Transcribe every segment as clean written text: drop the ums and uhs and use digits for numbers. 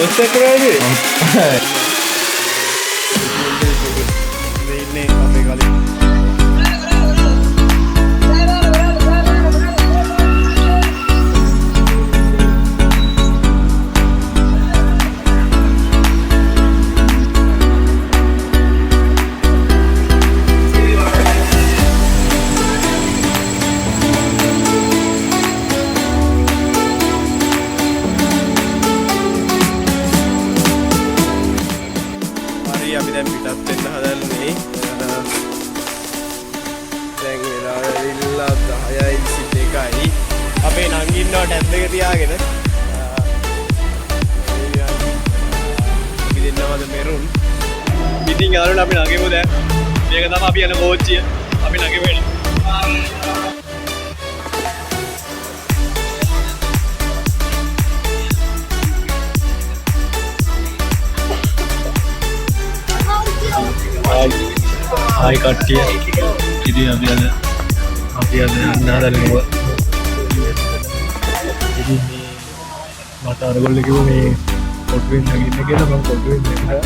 Post එක කරන්නේ. මේ ඉන්නේ අපේ කලින්. අපි දැන් පිටත් වෙන්න හදන්නේ. දැන් වෙලා ඇවිල්ලා 10:22යි. අපේ නංගි ඉන්නවා ටැබ් එක තියාගෙන. අපි දෙන්නවද මෙරුන්. ඉතින් යාළුවනේ අපි නගෙමු දැන්. මේක තමයි අපි යන කෝච්චිය. අපි නගෙමු එන්න. Hai කට්ටිය. ඉතින් අපි අද යන්න හදන්නේ. ඉතින් මට අරගොල්ලෝ කිව්වා මේ කොටුවෙන් නගින්න කියලා මම කොටුවෙන් නගිනවා.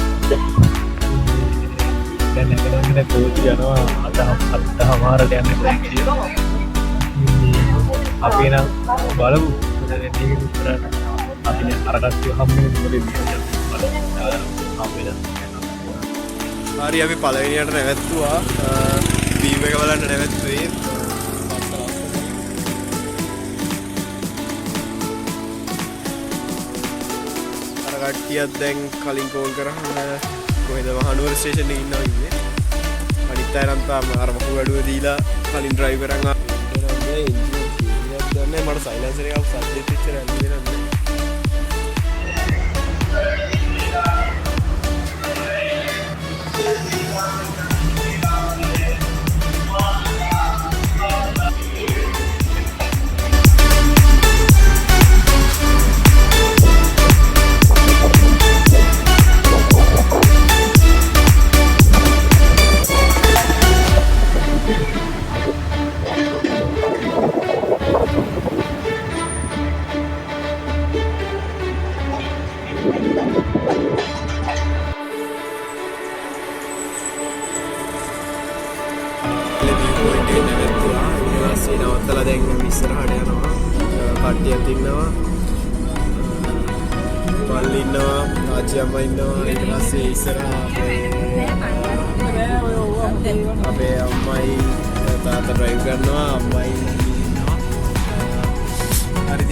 දැන් නැගලා කෝච්චිය යනවා අතමාරට යන්න පුළුවන් කියලා. අපි නම් බලමු. දැන් මේක ඉස්සරහට අපි අර කට්ටිය හම්බෙන්නේ මොකද හම්බෙලා. හරි අපි පළවෙනියට නැවැත්තුවා. වීව් එක බලන්න නැවැත්තුවේ. අර කට්ටියක් දැන් කලින් කෝල් කරා කොහෙද මහනුවර ස්ටේෂන් එකේ ඉන්නවා ඉන්නේ. අනිත් අය නම් තාම අර මහු වැඩුව දීලා කලින් ඩ්‍රයිව් කරන් ආන්නේ ඉන්ජිනේර් දන්නේ මට සයිලන්සර් එකක් සබ්ජෙක්ට් ඉච්චර ඇල්ලුවේ නෑ. නවත්තලා දැන් ඉස්සරහට යනවා. කට්ටියක් ඉන්නවා. මල්ලි ඉන්නවා. ආච්චි අම්මා ඉන්නවා. ඊට පස්සේ ඉස්සරහා අපේ අම්මයි තාත්තා ඩ්‍රයිව් කරනවා. අම්මයි ඉන්නවා. හරිද?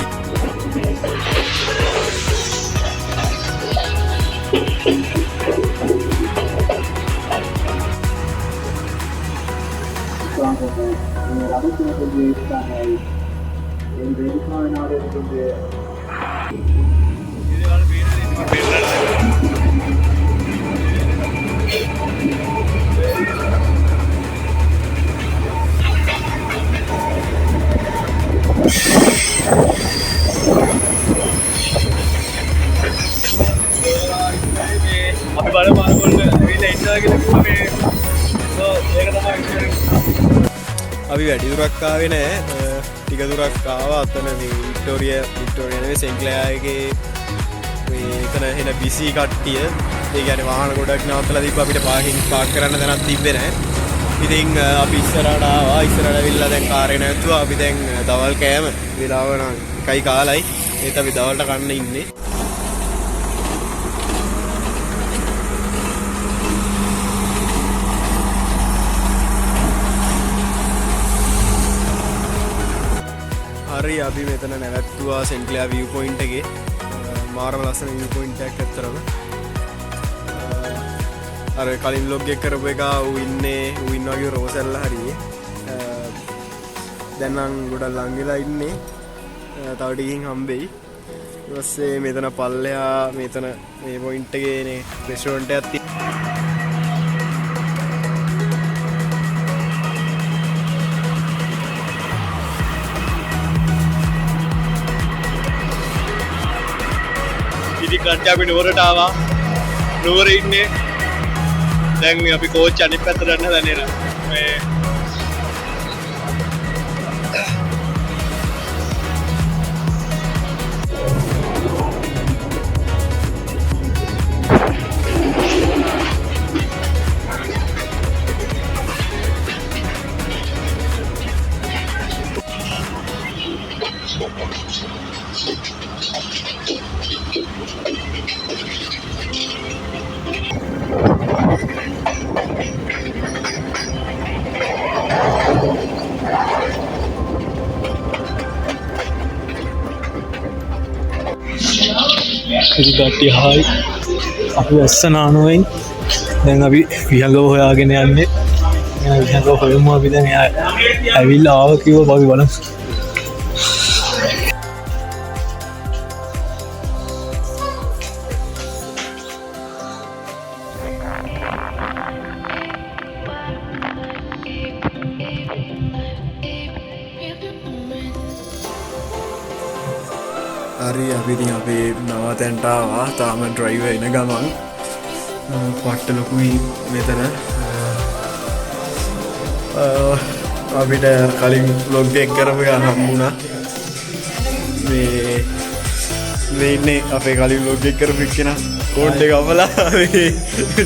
අපි බලමු අරගොල්ලෝ ඇවිල්ලා ඉන්නවා කියලා කිව්වා මේ. ඒක තමයි විශ්වාසය. අපි වැඩි දුරක් ආවේ නෑ. ටික දුරක් ආවා. අතන මේ වික්ටෝරියා නෙවෙයි සෙන්ක්ලයාගේ මේ එතන එන බිසි කට්ටිය. ඒ කියන්නේ වාහන ගොඩක් නවත්තලා තිබ්බ අපිට පාක් කරන්න තැනක් තිබ්බේ නෑ. ඉතින් අපි ඉස්සරහට ආවා. ඉස්සරහට ඇවිල්ලා දැන් කාරේ නැතුවා. අපි දැන් දවල් කෑම වෙලාව නම් 1යි කාලයි. ඒත් අපි දවල්ට කන්න ඉන්නේ. හරි අපි මෙතන නැවැත්තුවා සෙන්ක්ලයා view point එකේ. මාරම ලස්සන view point එකක් ඇත්තරම. අර කලින් vlog එක කරපු එක ඌ ඉන්නවා කිව්ව රෝසල්ලා හරියේ. දැන් නම් ගොඩක් ලං වෙලා ඉන්නේ. තව ටිකකින් හම්බෙයි. ඊට පස්සේ මෙතන පල්ලෙහා මෙතන මේ point එකේනේ රෙස්ටෝරන්ට් එකක් තියෙනවා. ඉතින් කට්ටිය අපි නුවරට ආවා. නුවර ඉන්නේ. දැන් මේ අපි කෝච්චි අනිත් පැත්තට යන්න හදන්නේ නේ. මේ ගට්ටිය හායි අපි වැස්ස නානුවෙන් දැන් අපි විහඟව හොයාගෙන යන්නේ විහඟව හොයමු අපි දැන් ඇවිල්ලා ආව කිව්ව අපි බලමු හරි අපි ඉතින් අපේ නවතැන්ට ආවා තාම ඩ්‍රයිවර් එන ගමන් පට්ට ලොකුයි මෙතන අපිට කලින් vlog එක කරපු එක හම්බුණා මේ ඉන්නේ අපේ කලින් vlog එක කරපු කෙනා කෝඩ් එක අපලා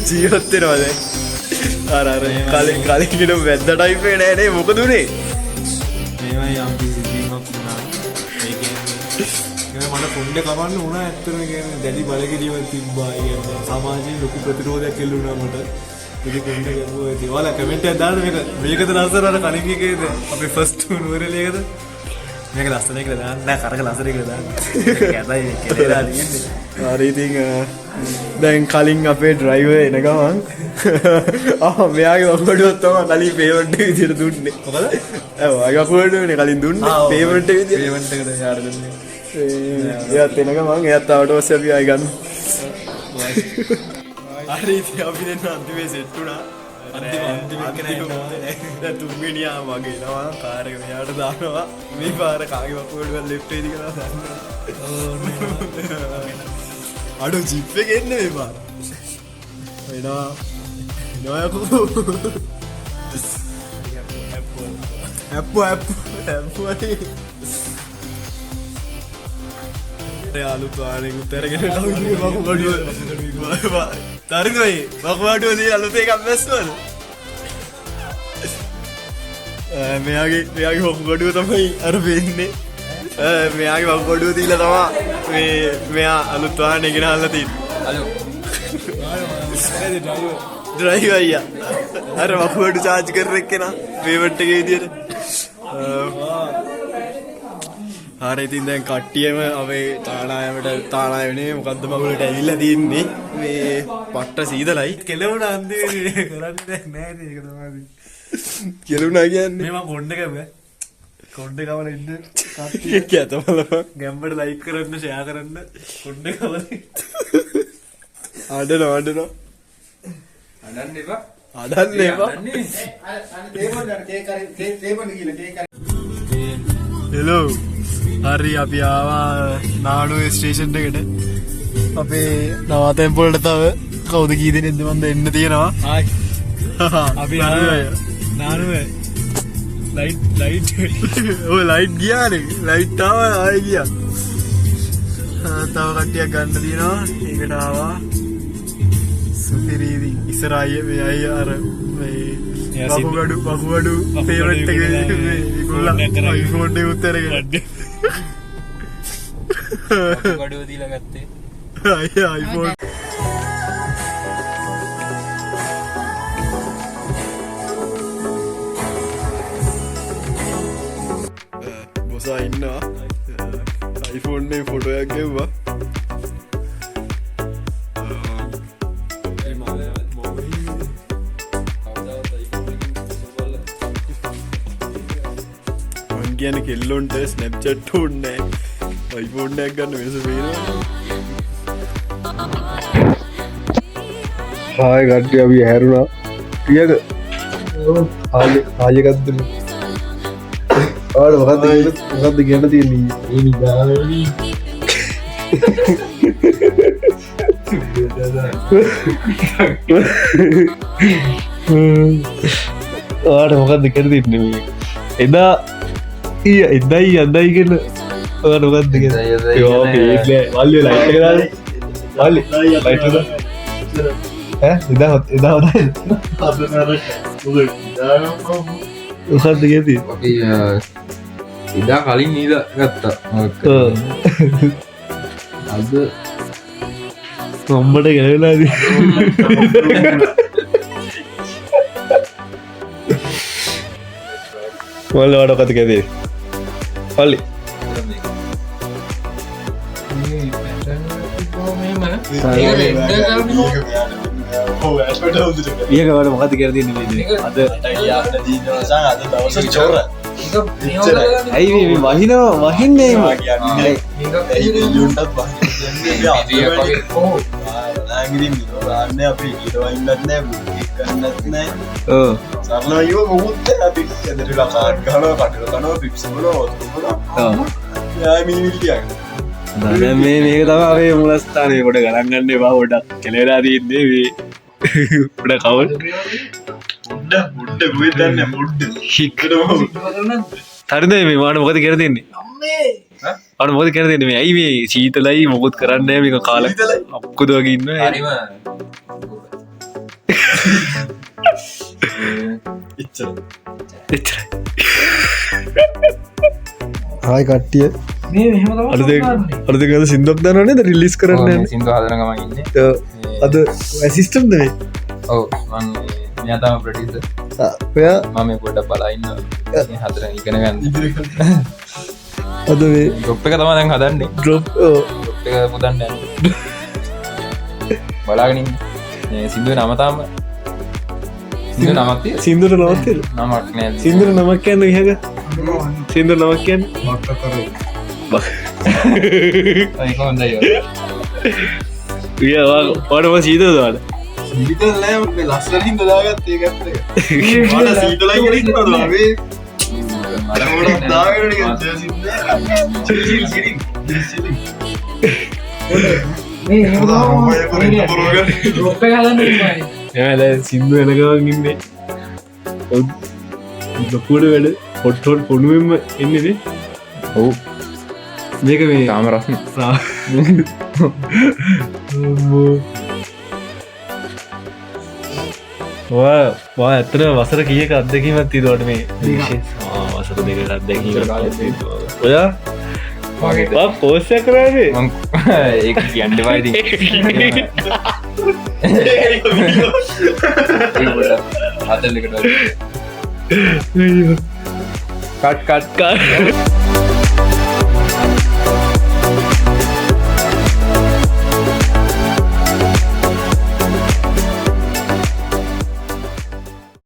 ජීවත් වෙනවා දැන් අර කලින් කින වැද්ද ටයිප් එක නෑ නේ මොකද උනේ මේවයි යම් කිසි ජීවමක් වුණා මට කොණ්ඩ කවන්න වුණා ඇත්තටම කියන්නේ දැඩි බලකිරීමක් තිබ්බා. ඒ කියන්නේ සමාජයේ ලොකු ප්‍රතිරෝධයක් එල්ලුණා මට. ඉතින් කොණ්ඩ ගැඹුවා ඒ ඔයාලා කමෙන්ට් එකක් දාන්න මේකද ලස්සන අර කලින් එකේද අපේ ෆස්ට් නුවරඑළිය එකද මේක ලස්සන එකද දාන්න නෑ කරක ලස්සන එකද දාන්න. කැතයි කෙලේලා තියෙන්නේ. හරි ඉතින් දැන් කලින් අපේ ඩ්‍රයිවර් එන ගමන් මෙයාගේ වකුගඩුවක් තමයි කලින් පේමන්ට් එක විදියට දුන්නේ. මොකද? ඔව් ආගේ වකුගඩුවනේ කලින් දුන්නේ පේමන්ට් එක විදියට. පේමන්ට් එකද යාර දුන්නේ. එයාත් එනක මං එයාත් ආවට පස්සේ අපි ආයි ගන්න. හරි ඉතින් අපි දෙන්න අන්තිමේ සෙට් වුණා. අන්තිම දැන් තුන්වෙනියා වගේ එනවා කාර් එක මෙයාට දානවා. මේ පාර කාගේ වකුගඩුව ලෙෆ්ට් වෙයිද කියලා දන්නවා. අඩෝ ජිප් එක එන්නේ මේ පාර. එනවා යකෝ. ඇප්පෝ අලුත් ආනෙකුත් අරගෙන වකුගඩුව තරිදොයි වකුගඩුව දී අලුත් එකක් බැස්සවල මෙයාගේ වකුගඩුව තමයි අර වෙන්නේ මෙයාගේ වකුගඩුව දීලා තමයි මෙයා අලුත් වාහනේ ගෙනල්ලා තියෙන්නේ ඩ්‍රයිවර් අයියා අර වකුගඩු චාර්ජ් කරන එක්කෙනා පේමන්ට් එකේ විදියට හරි ඉතින් දැන් කට්ටියම අපේ තානායමනේ මොකද්ද මගුලට ඇවිල්ලා තින්නේ මේ පට්ට සීතලයි කෙලවුණ අන්තිමේ කරන්නේ නැහැ නේ ඒක තමයි කෙලුණා කියන්නේ මේ මම කොණ්ඩේ කවල ඉන්න කට්ටිය කැතමලම ගැම්බට ලයික් කරන්න ෂෙයා කරන්න කොණ්ඩේ කවල අඬනවා අඬන්න එපා හෙලෝ හරි අපි ආවා නානුවේ ස්ටේෂන් එකට අපේ නවාතැන් වලට තව කවුද කී දෙනෙක්ද මන්ද එන්න තියෙනවා හායි අපි නානුවේ ලයිට් ඔය ලයිට් ගියානේ ලයිට් ආවා ආයි ගියා තව කට්ටියක් ගන්න තියෙනවා ඒකට ආවා සුපිරිවි ඉස්සරහයි මේ අය අර මේ වකුගඩු පේමන්ට් එක ඒගොල්ලෝ iPhone එක උත්තරගෙන වකුගඩුව දීලා ගත්තේ iPhone බොසා ඉන්නවා iPhone එකේ ෆොටෝ එකක් ගෙව්වා කියන්නේ කෙල්ලොන්ට ස්නැප්චැට් ඕනේ නැහැ iPhone එකක් ගන්න වෙනස පේනවා හායි කට්ටිය අපි හැරුණා ටිකක ආයෙ එකක් දුන්න මොකද්ද කියන්න තියෙන්නේ මේ නිදානේ මොකද්ද කියන්න තියෙන්නේ මේ එදා එදයි අදයි කියල නොකක්ද වල්ල ලයිට කරන්න වල්ල ලයිට එදා එදා හොදයි උකක්ද කියති එදා කලින් නීද ගත්තා අද නොම්බට ගැලවෙලාද වල්ල වඩ කත කැදේ පල්ලි ඒකවට මොකද කියලා තියෙන්නේ අද ඇයි මේ වහිනවා වහින්නේ සරලයෝ මුත් අපි ඇදරලා කාඩ් ගහනවා කටල කනවා පිප්ස් වල මේ මේක තම අපේ මුලස්ථානය කොට ගරන් ගන්න එපා ගොඩක් කෙලෙලා තියන්නේ වේ උඩ කවල් මුඩ්ඩ ගුවදන්න මුඩ්ඩ හික්කටම හරිද මේ මාන මොකද කර දෙන්නේ අන මොද කර දෙන්නේ ඇයි මේ සීතලයි මොකුත් කරන්න මේක කාල අක්කුද වගේ ඉන්න හායි කට්ටිය අරදක සිින්දක් දනනේ රිල්ලිස් කරන්න සිින්දු හදනගමන්න අද ඇසිස්ටම් දේ ඔව යාතම ප්‍රටිස ඔයා මම පොඩ බලයින්න හතර ඉගෙන ගන්න අද වේ ගොප් එක තම දැන් හදන්නේ ඩ්‍රොප් ගොප් එක පුදන්න බලාගනින් සිින්දුව නමතාම සිින්දු නමක්තිය සිින්දුර නවත්තර නමක් නෑ සිින්දුර නමක් කියන්න ඉහක සිින්දුර නමක් කියන්න හොඳයි වඩම සීත දවාට ලස්සලින් දදාගත් ඒගත්ත සීතලයි ඇ සිින්දු එනකවගන්නේ ලොකුවට වැඩ පොට්ටොට් පොඩුවම එන්නද ඔවු මේක මේ තාම රස්න වා ඇතන වසර කියක අත්දැකීමත් තිදවට මේ වසර දෙක අත්දැකී ඔයා පෝස්ය කරන්නේ ඒ කියන්න පයිති හතල්ලකට කට් කට්